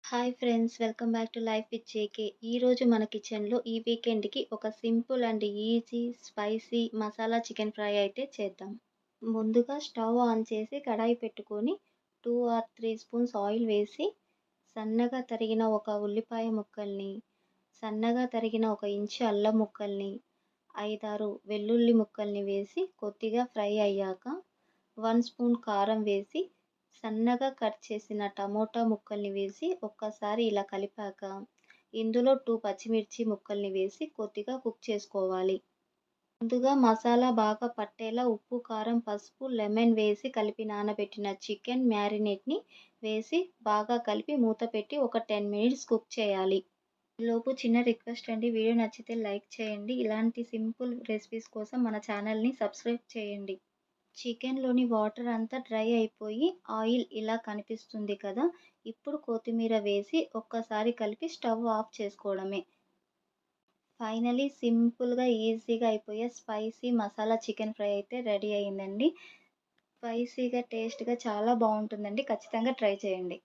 Hi friends, welcome back to life with JK. ఈరోజు మన కిచెన్లో ఈ వీకెండ్కి ఒక simple and easy spicy masala chicken fry అయితే చేద్దాం. ముందుగా స్టవ్ ఆన్ చేసి కడాయి పెట్టుకొని 2 ఆర్ 3 స్పూన్స్ ఆయిల్ వేసి సన్నగా తరిగిన ఒక ఉల్లిపాయ ముక్కల్ని, సన్నగా తరిగిన ఒక ఇంచు అల్లం ముక్కల్ని, 5, 6 వెల్లుల్లి ముక్కల్ని వేసి కొద్దిగా ఫ్రై అయ్యాక 1 స్పూన్ కారం వేసి సన్నగా కట్ చేసిన టమోటా ముక్కల్ని వేసి ఒక్కసారి ఇలా కలిపాక ఇందులో 2 పచ్చిమిర్చి ముక్కల్ని వేసి కొద్దిగా కుక్ చేసుకోవాలి. ముందుగా మసాలా బాగా పట్టేలా ఉప్పు, కారం, పసుపు, లెమన్ వేసి కలిపి నానబెట్టిన చికెన్ మ్యారినేట్‌ని వేసి బాగా కలిపి మూత పెట్టి ఒక 10 మినిట్స్ కుక్ చేయాలి. ఈలోపు చిన్న రిక్వెస్ట్ అండి, వీడియో నచ్చితే లైక్ చేయండి. ఇలాంటి సింపుల్ రెసిపీస్ కోసం మన ఛానల్‌ని సబ్స్క్రైబ్ చేయండి. చికెన్‌లోని వాటర్ అంతా డ్రై అయిపోయి ఆయిల్ ఇలా కనిపిస్తుంది కదా! ఇప్పుడు కొత్తిమీర వేసి ఒక్కసారి కలిపి స్టవ్ ఆఫ్ చేసుకోవడమే. ఫైనల్లీ సింపుల్‌గా, ఈజీగా అయిపోయే స్పైసీ మసాలా చికెన్ ఫ్రై అయితే రెడీ అయిందండి. స్పైసీగా, టేస్ట్‌గా చాలా బావుంటుందండి. ఖచ్చితంగా ట్రై చేయండి.